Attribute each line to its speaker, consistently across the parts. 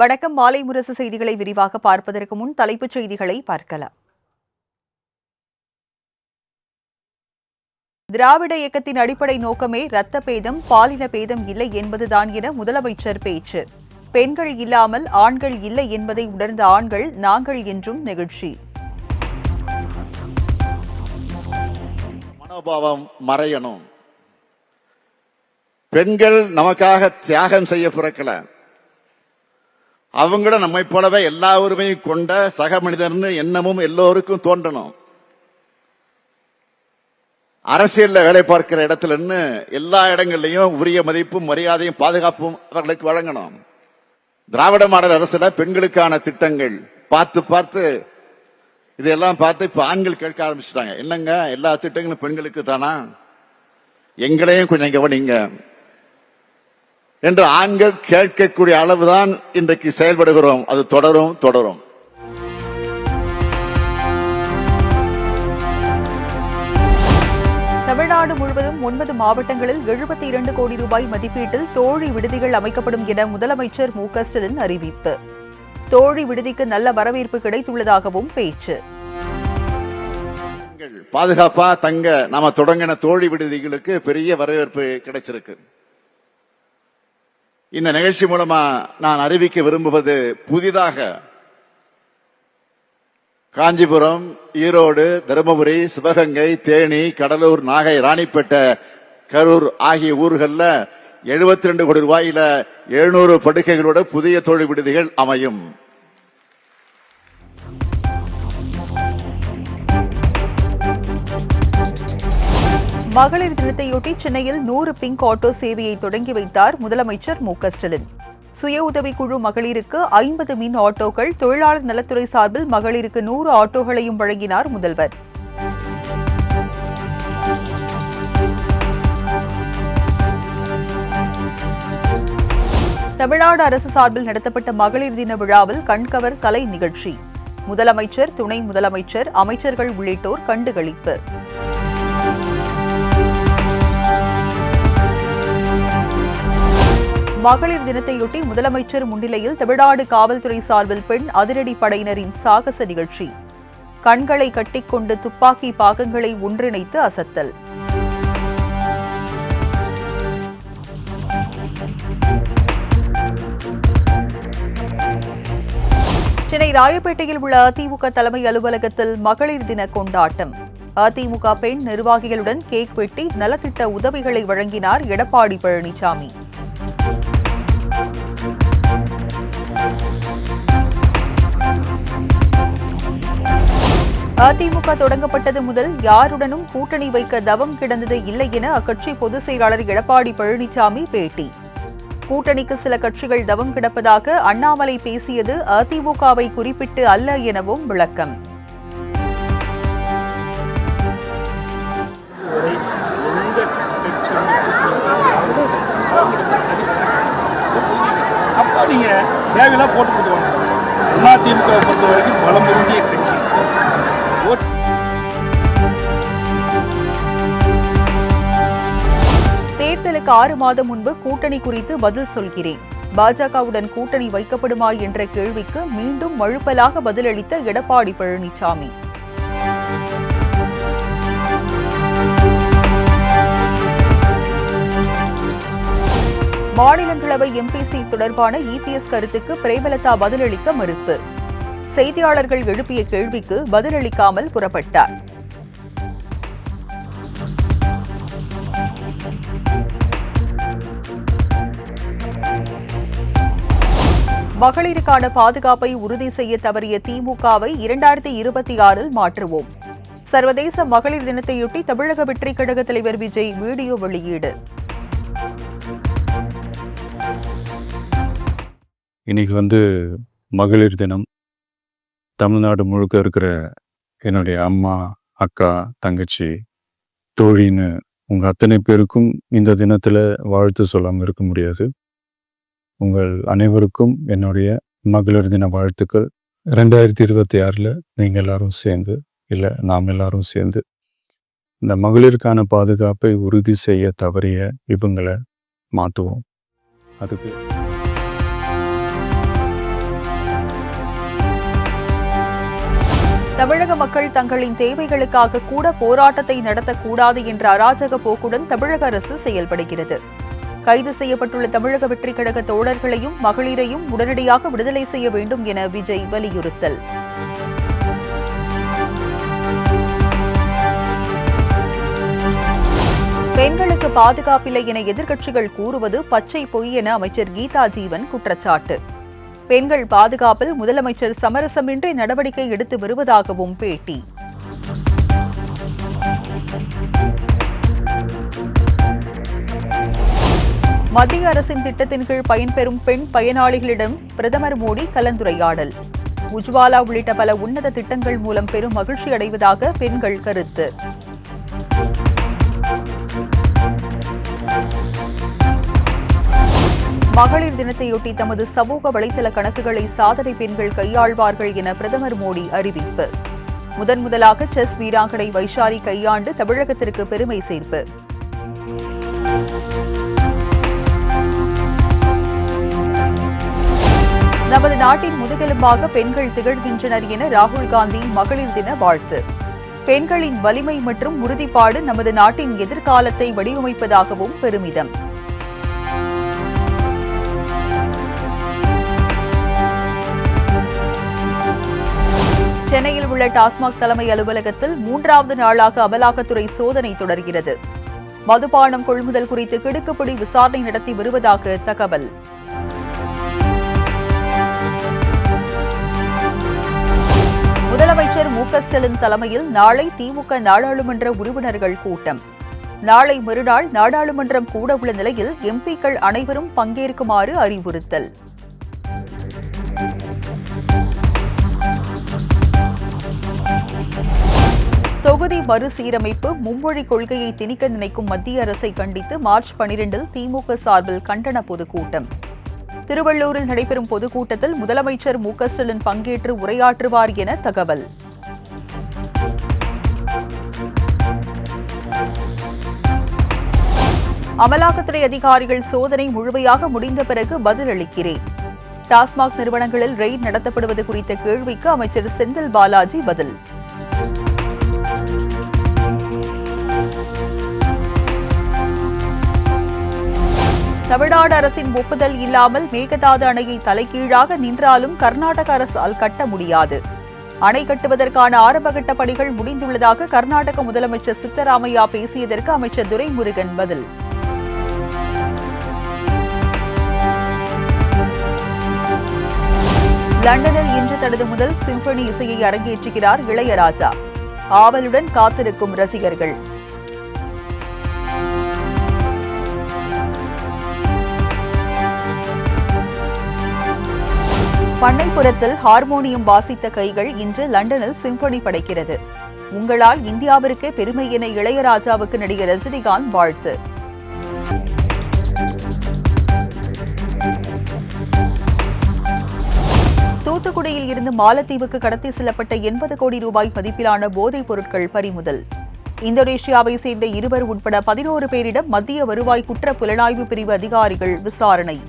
Speaker 1: வணக்கம். மாலை முரசு செய்திகளை விரிவாக பார்ப்பதற்கு முன் தலைப்புச் செய்திகளை பார்க்கலாம். திராவிட இயக்கத்தின் அடிப்படை நோக்கமே இரத்த பேதம், பாலின பேதம் இல்லை என்பதுதான் என முதலமைச்சர் பேச்சு. பெண்கள் இல்லாமல் ஆண்கள் இல்லை என்பதை உணர்ந்த ஆண்கள் நாங்கள் என்றும் நெகிழ்ச்சி.
Speaker 2: மனோபாவம் மறையணும். பெண்கள் நமக்காக தியாகம் செய்ய பிறக்கல. அவங்களும் நம்மை போலவே எல்லா உரிமையும் கொண்ட சக மனிதர்னு எண்ணமும் எல்லோருக்கும் தோன்றணும். அரசியல்ல வேலை பார்க்கிற இடத்துல எல்லா இடங்கள்லயும் உரிய மதிப்பும் மரியாதையும் பாதுகாப்பும் அவர்களுக்கு வழங்கணும். திராவிட மாடல் அரசுல பெண்களுக்கான திட்டங்கள் பார்த்து இதெல்லாம் பார்த்து இப்ப ஆண்கள் கேட்க ஆரம்பிச்சுட்டாங்க. என்னங்க எல்லா திட்டங்களும் பெண்களுக்கு தானா, எங்களையும் கொஞ்சம் கவனிங்க என்று ஆண்கள் கேட்கக்கூடிய அளவுதான் இன்றைக்கு செயல்படுகிறோம். அது தொடரும்.
Speaker 1: தமிழ்நாடு முழுவதும் 9 மாவட்டங்களில் 72 கோடி ரூபாய் மதிப்பீட்டில் தோழி விடுதிகள் அமைக்கப்படும் என முதலமைச்சர் மு.க.ஸ்டாலின் அறிவிப்பு. தோழி விடுதிக்கு நல்ல வரவேற்பு கிடைத்துள்ளதாகவும் பேச்சு.
Speaker 2: பாதுகாப்பா தங்க நாம தொடங்கின தோழி விடுதிகளுக்கு பெரிய வரவேற்பு கிடைச்சிருக்கு. இந்த நிகழ்ச்சி மூலமா நான் அறிவிக்க விரும்புவது, புதிதாக காஞ்சிபுரம், ஈரோடு, தருமபுரி, சிவகங்கை, தேனி, கடலூர், நாகை, ராணிப்பேட்டை, கரூர் ஆகிய ஊர்களில் 72 கோடி ரூபாயில 700 படுக்கைகளோட புதிய தோழி விடுதிகள் அமையும்.
Speaker 1: மகளிர் தினத்தையொட்டி சென்னையில் 100 பிங்க் ஆட்டோ சேவையை தொடங்கி வைத்தார் முதலமைச்சர் மு.க.ஸ்டாலின். சுய உதவிக்குழு மகளிருக்கு 50 மின் ஆட்டோக்கள், தொழிலாளர் நலத்துறை சார்பில் மகளிருக்கு 100 ஆட்டோகளையும் வழங்கினார் முதல்வர். தமிழ்நாடு அரசு சார்பில் நடத்தப்பட்ட மகளிர் தின விழாவில் கண்கவர் கலை நிகழ்ச்சி. முதலமைச்சர், துணை முதலமைச்சர், அமைச்சர்கள் உள்ளிட்டோர் கண்டுகளிப்பு. மகளிர் தினத்தையொட்டி முதலமைச்சர் முன்னிலையில் தமிழ்நாடு காவல்துறை சார்பில் பெண் அதிரடி படையினரின் சாகச நிகழ்ச்சி. கண்களை கட்டிக்கொண்டு துப்பாக்கி பாகங்களை ஒன்றிணைத்து அசத்தல். சென்னை ராயப்பேட்டையில் உள்ள அதிமுக தலைமை அலுவலகத்தில் மகளிர் தின கொண்டாட்டம். அதிமுக பெண் நிர்வாகிகளுடன் கேக் வெட்டி நலத்திட்ட உதவிகளை வழங்கினார் எடப்பாடி பழனிசாமி. அதிமுக தொடங்கப்பட்டது முதல் யாருடனும் கூட்டணி வைக்க தவம் கிடந்தது இல்லை என அக்கட்சி பொதுச் செயலாளர் எடப்பாடி பழனிசாமி பேட்டி. கூட்டணிக்கு சில கட்சிகள் தவம் கிடப்பதாக அண்ணாமலை பேசியது அதிமுகவை குறிப்பிட்டு அல்ல எனவும் விளக்கம்.
Speaker 3: நீங்க தேவையெல்லாம் போட்டு கொடுத்துவாங்க. அதிமுக பொறுத்த வரைக்கும் பலம் பொருந்திய கட்சி.
Speaker 1: தேர்தலுக்கு 6 மாதம் முன்பு கூட்டணி குறித்து பதில் சொல்கிறேன். பாஜகவுடன் கூட்டணி வைக்கப்படுமா என்ற கேள்விக்கு மீண்டும் மழுப்பலாக பதிலளித்த எடப்பாடி பழனிசாமி. மாநிலங்களவை எம்பி சீட் தொடர்பான இபிஎஸ் கருத்துக்கு பிரேமலதா பதிலளிக்க மறுப்பு. செய்தியாளர்கள் எழுப்பிய கேள்விக்கு பதிலளிக்காமல் புறப்பட்டார். மகளிருக்கான பாதுகாப்பை உறுதி செய்ய தவறிய திமுகவை 2026 மாற்றுவோம். சர்வதேச மகளிர் தினத்தையொட்டி தமிழக வெற்றிக் கழக தலைவர் விஜய் வீடியோ வெளியீடு.
Speaker 4: இன்னைக்கு மகளிர் தினம். தமிழ்நாடு முழுக்க இருக்கிற என்னுடைய அம்மா, அக்கா, தங்கச்சி, தோழின்னு உங்கள் அத்தனை பேருக்கும் இந்த தினத்தில் வாழ்த்து சொல்லாமல் இருக்க முடியாது. உங்கள் அனைவருக்கும் என்னுடைய மகளிர் தின வாழ்த்துக்கள். 2026 நீங்கள் எல்லாரும் சேர்ந்து, இல்லை நாம் எல்லாரும் சேர்ந்து இந்த மகளிருக்கான பாதுகாப்பை உறுதி செய்ய தவறிய இவங்களை மாற்றுவோம். அதுக்கு
Speaker 1: தமிழக மக்கள் தங்களின் தேவைகளுக்காக கூட போராட்டத்தை நடத்தக்கூடாது என்ற அராஜக போக்குடன் தமிழக அரசு செயல்படுகிறது. கைது செய்யப்பட்டுள்ள தமிழக வெற்றிக் கழக தோழர்களையும் மகளிரையும் உடனடியாக விடுதலை செய்ய வேண்டும் என விஜய் வலியுறுத்தல். பெண்களுக்கு பாதுகாப்பில்லை என எதிர்க்கட்சிகள் கூறுவது பச்சை பொய் என அமைச்சர் கீதா ஜீவன் குற்றச்சாட்டு. பெண்கள் பாதுகாப்பில் முதலமைச்சர் சமரசமின்றி நடவடிக்கை எடுத்து வருவதாகவும் பேட்டி. மத்திய அரசின் திட்டத்தின் கீழ் பயன்பெறும் பெண் பயனாளிகளிடம் பிரதமர் மோடி கலந்துரையாடல். உஜ்வாலா உள்ளிட்ட பல உன்னத திட்டங்கள் மூலம் பெரும் மகிழ்ச்சி அடைவதாக பெண்கள் கருத்து. மகளிர் தினத்தையொட்டி தமது சமூக வலைதள கணக்குகளை சாதனை பெண்கள் கையாள்வார்கள் என பிரதமர் மோடி அறிவிப்பு. முதன்முதலாக செஸ் வீராங்கனை வைஷாலி கையாண்டு தமிழகத்திற்கு பெருமை சேர்ப்பு. நமது நாட்டின் முதுகெலும்பாக பெண்கள் திகழ்கின்றனர் என ராகுல் காந்தி மகளிர் தின வாழ்த்து. பெண்களின் வலிமை மற்றும் உறுதிப்பாடு நமது நாட்டின் எதிர்காலத்தை வடிவமைப்பதாகவும் பெருமிதம். சென்னையில் உள்ள டாஸ்மாக் தலைமை அலுவலகத்தில் 3வது நாளாக அமலாக்கத்துறை சோதனை தொடர்கிறது. மதுபானம் கொள்முதல் குறித்து கிடுக்குப்பிடி விசாரணை நடத்தி வருவதாக தகவல். முதலமைச்சர் மு.க.ஸ்டாலின் தலைமையில் நாளை திமுக நாடாளுமன்ற உறுப்பினர்கள் கூட்டம். நாளை மறுநாள் நாடாளுமன்றம் கூட உள்ள நிலையில் எம்பிக்கள் அனைவரும் பங்கேற்குமாறு அறிவுறுத்தல். தொகுதி மறுசீரமைப்பு மும்மொழி கொள்கையை திணிக்க நினைக்கும் மத்திய அரசை கண்டித்து மார்ச் 12 திமுக சார்பில் கண்டன பொதுக்கூட்டம். திருவள்ளூரில் நடைபெறும் பொதுக்கூட்டத்தில் முதலமைச்சர் மு.க.ஸ்டாலின் பங்கேற்று உரையாற்றுவார் என தகவல். அமலாக்கத்துறை அதிகாரிகள் சோதனை முழுமையாக முடிந்த பிறகு பதிலளிக்கிறேன். டாஸ்மாக் நிறுவனங்களில் ரெய்ட் நடத்தப்படுவது குறித்த கேள்விக்கு அமைச்சர் செந்தில் பாலாஜி பதில். தமிழ்நாடு அரசின் ஒப்புதல் இல்லாமல் மேகதாது அணையை தலைகீழாக நின்றாலும் கர்நாடக அரசால் கட்ட முடியாது. அணை கட்டுவதற்கான ஆரம்பகட்ட பணிகள் முடிந்துள்ளதாக கர்நாடக முதலமைச்சர் சித்தராமையா பேசியதற்கு அமைச்சர் துரைமுருகன் பதில். லண்டனில் இன்று தனது முதல் சிம்பனி இசையை அரங்கேற்றுகிறார் இளையராஜா. ஆவலுடன் காத்திருக்கும் ரசிகர்கள். பண்ணைப்புறத்தில் ஹார்மோனியம் வாசித்த கைகள் இன்று லண்டனில் சிம்பனி படைக்கிறது. உங்களால் இந்தியாவிற்கே பெருமை என இளையராஜாவுக்கு நடிகர் ரஜினிகாந்த் வாழ்த்து. தூத்துக்குடியில் இருந்து மாலத்தீவுக்கு கடத்தி செல்லப்பட்ட 80 கோடி ரூபாய் மதிப்பிலான போதைப் பொருட்கள் பறிமுதல். இந்தோனேஷியாவை சேர்ந்த 2 உட்பட 11 பேரிடம் மத்திய வருவாய் குற்ற புலனாய்வு பிரிவு அதிகாரிகள் விசாரணை.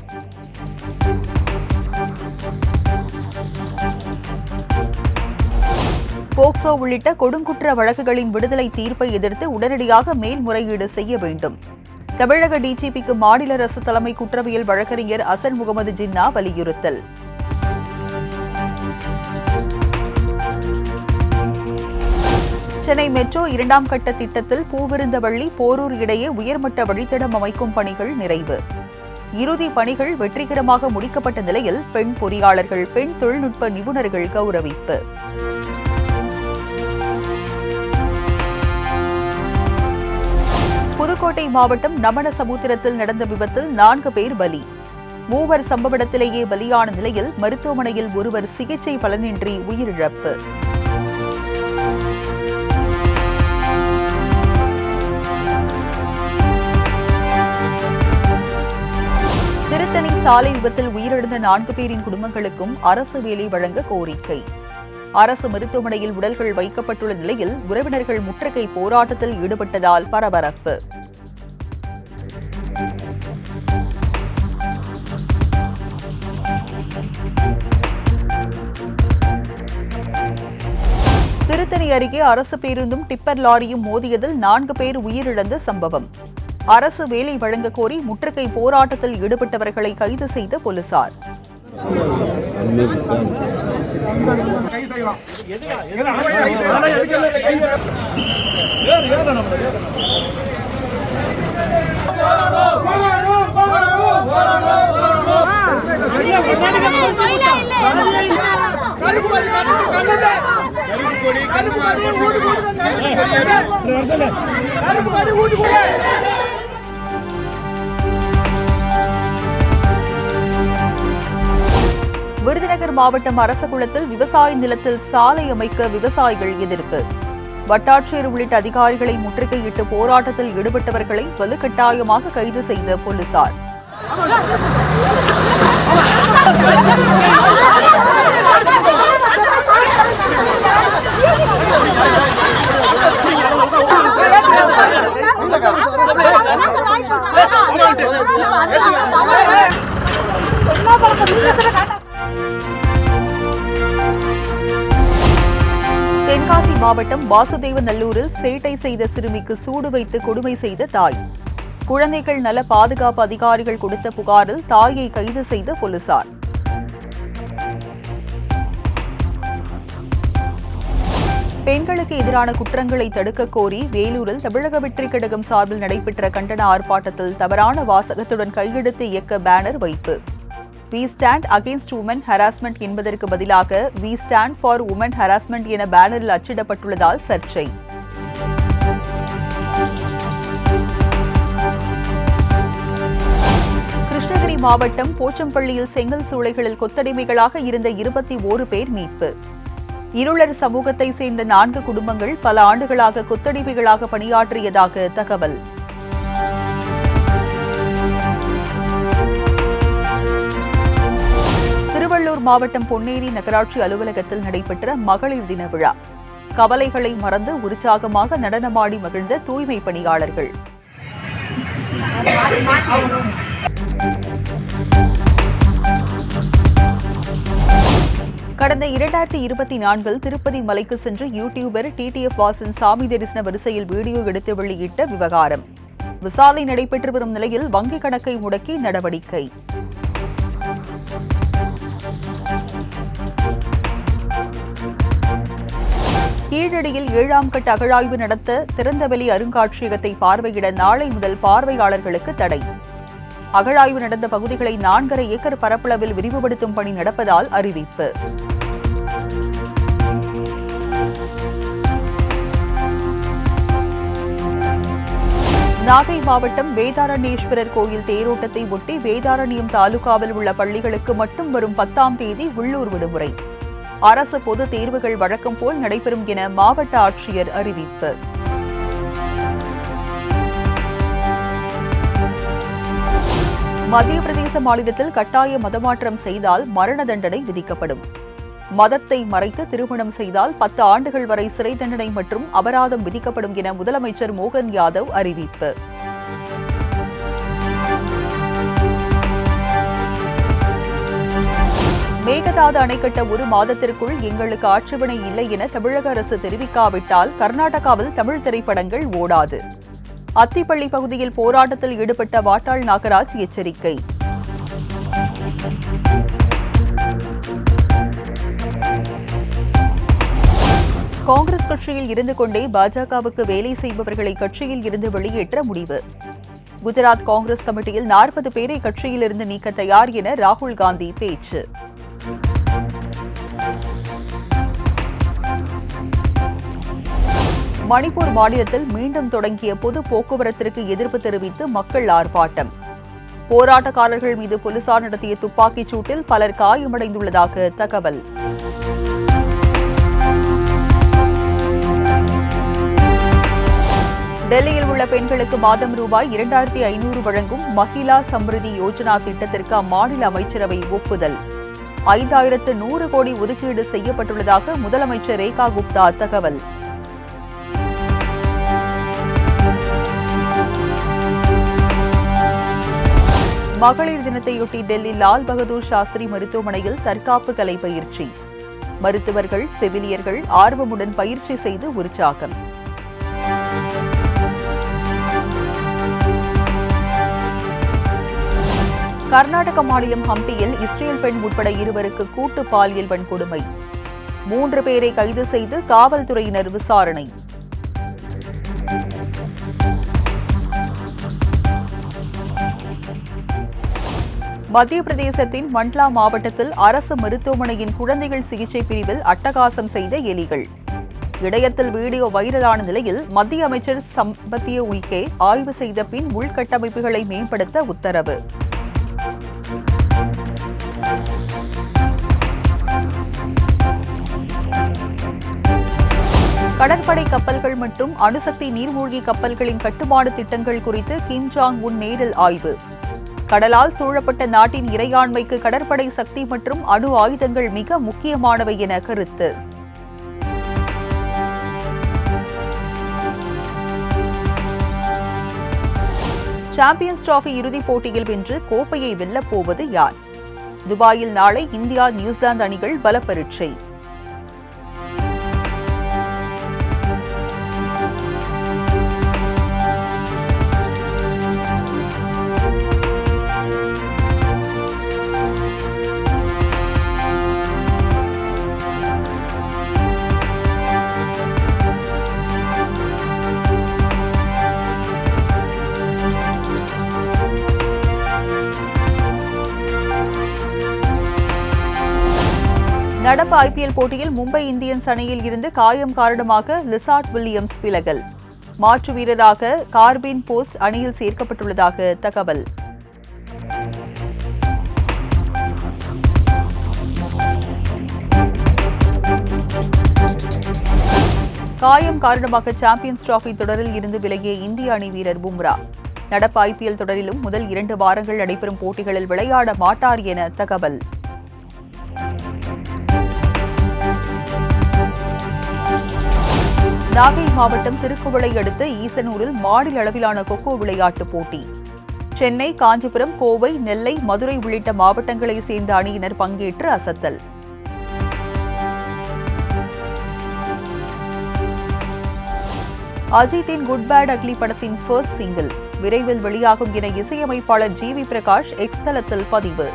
Speaker 1: போக்சோ உள்ளிட்ட கொடுங்குற்ற வழக்குகளின் விடுதலை தீர்ப்பை எதிர்த்து உடனடியாக மேல்முறையீடு செய்ய வேண்டும். தமிழக டிஜிபிக்கு மாநில அரசு தலைமை குற்றவியல் வழக்கறிஞர் அசன் முகமது ஜின்னா வலியுறுத்தல். சென்னை மெட்ரோ 2ஆம் கட்ட திட்டத்தில் பூவிருந்தவள்ளி போரூர் இடையே உயர்மட்ட வழித்தடம் அமைக்கும் பணிகள் நிறைவு. இறுதி பணிகள் வெற்றிகரமாக முடிக்கப்பட்ட நிலையில் பெண் பொறியாளர்கள், பெண் தொழில்நுட்ப நிபுணர்கள் கௌரவிப்பு. புதுக்கோட்டை மாவட்டம் நமனசமுத்திரத்தில் நடந்த விபத்தில் 4 பேர் பலி. 3 சம்பவ இடத்திலேயே பலியான நிலையில் மருத்துவமனையில் ஒருவர் சிகிச்சை பலனின்றி உயிரிழப்பு. திருத்தணி சாலை விபத்தில் உயிரிழந்த 4 பேரின் குடும்பங்களுக்கும் அரசு வேலை வழங்க கோரிக்கை. அரசு மருத்துவமனையில் உடல்கள் வைக்கப்பட்டுள்ள நிலையில் உறவினர்கள் முற்றுகை போராட்டத்தில் ஈடுபட்டதால் பரபரப்பு. திருத்தணி அருகே அரசு பேருந்தும் டிப்பர் லாரியும் மோதியதில் 4 பேர் உயிரிழந்த சம்பவம். அரசு வேலை வழங்க கோரி முற்றுகை போராட்டத்தில் ஈடுபட்டவர்களை கைது செய்த போலீசார். விருதுநகர் மாவட்டம் அரசகுளத்தில் விவசாய நிலத்தில் சாலை அமைக்க விவசாயிகள் எதிர்ப்பு. வட்டாட்சியர் உள்ளிட்ட அதிகாரிகளை முற்றுகையிட்டு போராட்டத்தில் ஈடுபட்டவர்களை வலுக்கட்டாயமாக கைது செய்த போலீசார். தென்காசி மாவட்டம் வாசுதேவநல்லூரில் சேட்டை செய்த சிறுமிக்கு சூடு வைத்து கொடுமை செய்த தாய். குழந்தைகள் நல பாதுகாப்பு அதிகாரிகள் கொடுத்த புகாரில் தாயை கைது செய்த போலீசார். பெண்களுக்கு எதிரான குற்றங்களை தடுக்க கோரி வேலூரில் தமிழக வெற்றி கழகம் சார்பில் நடைபெற்ற கண்டன ஆர்ப்பாட்டத்தில் தவறான வாசகத்துடன் கையெழுத்து இயக்க பேனர் வைப்பு. We stand against women harassment என்பதற்கு பதிலாக We stand for women harassment என பேனரில் அச்சிடப்பட்டுள்ளதால் சர்ச்சை. கிருஷ்ணகிரி மாவட்டம் போச்சம்பள்ளியில் செங்கல் சூளைகளில் கொத்தடிமைகளாக இருந்த 21 பேர் மீட்பு. இருளர் சமூகத்தை சேர்ந்த 4 குடும்பங்கள் பல ஆண்டுகளாக கொத்தடிமைகளாக பணியாற்றியதாக தகவல். திருவள்ளூர் மாவட்டம் பொன்னேரி நகராட்சி அலுவலகத்தில் நடைபெற்ற மகளிர் தின விழா. கவலைகளை மறந்து உற்சாகமாக நடனமாடி மகிழ்ந்த தூய்மை பணியாளர்கள். கடந்த 2024 திருப்பதி மலைக்கு சென்று யூடியூபர் டிடிஎஃப் வாசன் சாமி தரிசன வரிசையில் வீடியோ எடுத்து வெளியிட்ட விவகாரம். விசாரணை நடைபெற்று வரும் நிலையில் வங்கிக் கணக்கை முடக்கி நடவடிக்கை. கீழடியில் 7ஆம் கட்ட அகழாய்வு நடத்த திறந்தவெளி அருங்காட்சியகத்தை பார்வையிட நாளை முதல் பார்வையாளர்களுக்கு தடை. அகழாய்வு நடந்த பகுதிகளை 4.5 ஏக்கர் பரப்பளவில் விரிவுபடுத்தும் பணி நடப்பதால் அறிவிப்பு. நாகை மாவட்டம் வேதாரண்யேஸ்வரர் கோயில் தேரோட்டத்தை ஒட்டி வேதாரண்யம் தாலுகாவில் உள்ள பள்ளிகளுக்கு மட்டும் வரும் 10ஆம் தேதி உள்ளூர் விடுமுறை. அரசு பொதுத் தேர்வுகள் வழக்கம் போல் நடைபெறும் என மாவட்ட ஆட்சியர் அறிவிப்பு. மத்திய பிரதேச மாநிலத்தில் கட்டாய மதமாற்றம் செய்தால் மரண தண்டனை விதிக்கப்படும். மதத்தை மறைத்து திருமணம் செய்தால் 10 ஆண்டுகள் வரை சிறை தண்டனை மற்றும் அபராதம் விதிக்கப்படும் என முதலமைச்சர் மோகன் யாதவ் அறிவிப்பு. மேகதாது அணை கட்ட 1 மாதத்திற்குள் எங்களுக்கு ஆட்சேபனை இல்லை என தமிழக அரசு தெரிவிக்காவிட்டால் கர்நாடகாவில் தமிழ் திரைப்படங்கள் ஓடாது. அத்திப்பள்ளி பகுதியில் போராட்டத்தில் ஈடுபட்ட வாட்டாள் நாகராஜ் எச்சரிக்கை. காங்கிரஸ் கட்சியில் இருந்து கொண்டே பாஜகவுக்கு வேலை செய்பவர்களை கட்சியில் இருந்து வெளியேற்ற முடிவு. குஜராத் காங்கிரஸ் கமிட்டியில் 40 பேரை கட்சியிலிருந்து நீக்க தயார் என ராகுல் காந்தி பேச்சு. மணிப்பூர் மாநிலத்தில் மீண்டும் தொடங்கிய பொது போக்குவரத்திற்கு எதிர்ப்பு தெரிவித்து மக்கள் ஆர்ப்பாட்டம். போராட்டக்காரர்கள் மீது போலீசார் நடத்திய துப்பாக்கிச் சூட்டில் பலர் காயமடைந்துள்ளதாக தகவல். டெல்லியில் உள்ள பெண்களுக்கு மாதம் ரூபாய் 2500 வழங்கும் மஹிளா சம்ருதி யோஜனா திட்டத்திற்கு அம்மாநில அமைச்சரவை ஒப்புதல். 5100 கோடி ஒதுக்கீடு செய்யப்பட்டுள்ளதாக முதலமைச்சர் ரேகா குப்தா தகவல். மகளிர் தினத்தையொட்டி டெல்லி லால் பகதூர் சாஸ்திரி மருத்துவமனையில் தற்காப்பு கலை பயிற்சி. மருத்துவர்கள், செவிலியர்கள் ஆர்வமுடன் பயிற்சி செய்து உற்சாகம். கர்நாடக மாநிலம் ஹம்பியில் இஸ்ரேல் பெண் உட்பட 2 கூட்டு பாலியல் வன்கொடுமை. 3 பேரை கைது செய்து காவல்துறையினர் விசாரணை. மத்திய பிரதேசத்தின் மண்ட்லா மாவட்டத்தில் அரசு மருத்துவமனையின் குழந்தைகள் சிகிச்சை பிரிவில் அட்டகாசம் செய்த எலிகள். இணையத்தில் வீடியோ வைரலான நிலையில் மத்திய அமைச்சர் சம்பத்திய உய்கே ஆய்வு செய்த பின் உள்கட்டமைப்புகளை மேம்படுத்த உத்தரவு. கடற்படை கப்பல்கள் மற்றும் அணுசக்தி நீர்மூழ்கி கப்பல்களின் கட்டுமான திட்டங்கள் குறித்து கிம் ஜாங் உன் நேரில் ஆய்வு. கடலால் சூழப்பட்ட நாட்டின் இறையாண்மைக்கு கடற்படை சக்தி மற்றும் அணு ஆயுதங்கள் மிக முக்கியமானவை என கருத்து. சாம்பியன்ஸ் டிராபி இறுதிப் போட்டியில் வென்று கோப்பையை வெல்லப் போவது யார்? துபாயில் நாளை இந்தியா, நியூசிலாந்து அணிகள் பல பரீட்சை. நடப்பு ஐபிஎல் போட்டியில் மும்பை இந்தியன்ஸ் அணியில் இருந்து காயம் காரணமாக லிசார்ட் வில்லியம்ஸ் விலகல். மாற்று வீரராக கார்பின் போஸ்ட் அணியில் சேர்க்கப்பட்டுள்ளதாக தகவல். காயம் காரணமாக சாம்பியன்ஸ் டிராபி தொடரில் இருந்து விலகிய இந்திய அணி வீரர் பும்ரா நடப்பு ஐபிஎல் தொடரிலும் முதல் 2 வாரங்கள் நடைபெறும் போட்டிகளில் விளையாட மாட்டார் என தகவல். நாகை மாவட்டம் திருக்குவளை அடுத்த ஈசனூரில் மாநில அளவிலான கொக்கோ விளையாட்டுப் போட்டி. சென்னை, காஞ்சிபுரம், கோவை, நெல்லை, மதுரை உள்ளிட்ட மாவட்டங்களைச் சேர்ந்த அணியினர் பங்கேற்று அசத்தல். அஜித்தின் குட் பேட் அக்லி படத்தின் ஃபர்ஸ்ட் சிங்கிள் விரைவில் வெளியாகும் என இசையமைப்பாளர் ஜிவி பிரகாஷ் எக்ஸ் தளத்தில் பதிவு.